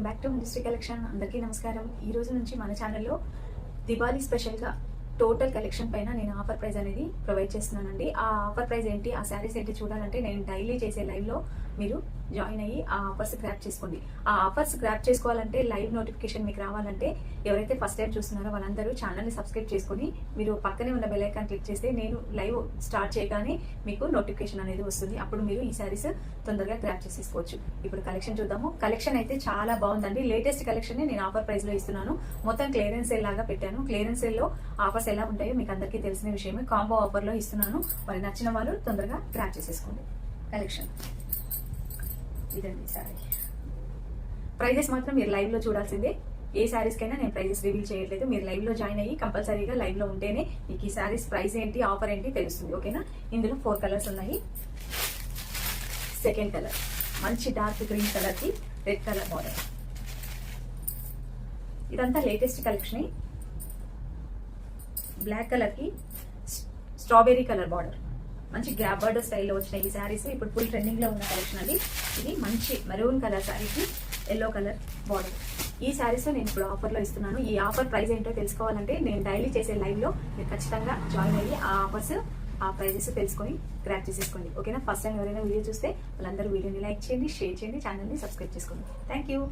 Welcome back to ministry collection. అందరికీ నమస్కారం. ఈ రోజు నుంచి మన ఛానల్లో దివాళీ స్పెషల్గా టోటల్ కలెక్షన్ పైన నేను ఆఫర్ ప్రైస్ అనేది ప్రొవైడ్ చేస్తున్నానండి. ఆ ఆఫర్ ప్రైస్ ఏంటి, ఆ శారీస్ ఏంటి చూడాలంటే నేను డైలీ చేసే లైవ్లో మీరు జాయిన్ అయ్యి ఆ ఆఫర్స్ గ్రాప్ చేసుకోండి. ఆ ఆఫర్స్ గ్రాప్ చేసుకోవాలంటే లైవ్ నోటిఫికేషన్ మీకు రావాలంటే ఎవరైతే ఫస్ట్ టైం చూస్తున్నారో వాళ్ళందరూ ఛానల్ని సబ్స్క్రైబ్ చేసుకొని మీరు పక్కనే ఉన్న బెల్ ఐకాన్ క్లిక్ చేస్తే నేను లైవ్ స్టార్ట్ చేయగానే మీకు నోటిఫికేషన్ అనేది వస్తుంది. అప్పుడు మీరు ఈ శారీస్ తొందరగా గ్రాప్ చేసేసుకోవచ్చు. ఇప్పుడు కలెక్షన్ చూద్దాము. కలెక్షన్ అయితే చాలా బాగుందండి. లేటెస్ట్ కలెక్షన్ నేను ఆఫర్ ప్రైస్ లో ఇస్తున్నాను. మొత్తం క్లియరెన్స్ సేల్ లాగా పెట్టాను. క్లియరెన్స్ సేల్ లో ఆఫర్స్ ఎలా ఉంటాయో మీకు అందరికీ తెలిసిన విషయమే. కాంబో ఆఫర్ లో ఇస్తున్నాను. మరి నచ్చిన వాళ్ళు తొందరగా గ్రాప్ చేసేసుకోండి. కలెక్షన్ ఇదండి సారీ. ప్రైజెస్ మాత్రం మీరు లైవ్ లో చూడాల్సిందే. ఏ శారీస్ కైనా నేను ప్రైజెస్ రివీల్ చేయట్లేదు. మీరు లైవ్ లో జాయిన్ అయ్యి కంపల్సరీగా లైవ్ లో ఉంటేనే మీకు ఈ శారీస్ ప్రైస్ ఏంటి, ఆఫర్ ఏంటి తెలుస్తుంది. ఓకేనా? ఇందులో 4 కలర్స్ ఉన్నాయి. సెకండ్ కలర్ మంచి డార్క్ గ్రీన్ కలర్ కి రెడ్ కలర్ బార్డర్. ఇదంతా లేటెస్ట్ కలెక్షన్. బ్లాక్ కలర్ కి స్ట్రాబెర్రీ కలర్ బార్డర్. మంచి గ్యాప్ బార్డర్ స్టైల్లో వచ్చిన ఈ శారీస్ ఇప్పుడు ఫుల్ ట్రెండింగ్ లో ఉన్న కలెక్షన్ అది. ఇది మంచి మెరూన్ కలర్ శారీకి ఎల్లో కలర్ బార్డర్. ఈ శారీస్ నేను ఇప్పుడు ఆఫర్ లో ఇస్తున్నాను. ఈ ఆఫర్ ప్రైస్ ఏంటో తెలుసుకోవాలంటే నేను డైలీ చేసే లైవ్ లో మీరు ఖచ్చితంగా జాయిన్ అయ్యి ఆ ఆఫర్స్, ఆ ప్రైజెస్ తెలుసుకొని గ్రాప్ చేసేసుకోండి. ఓకేనా? ఫస్ట్ టైం ఎవరైనా వీడియో చూస్తే వాళ్ళందరూ వీడియోని లైక్ చేయండి, షేర్ చేయండి, ఛానల్ని సబ్స్క్రైబ్ చేసుకోండి. Thank you.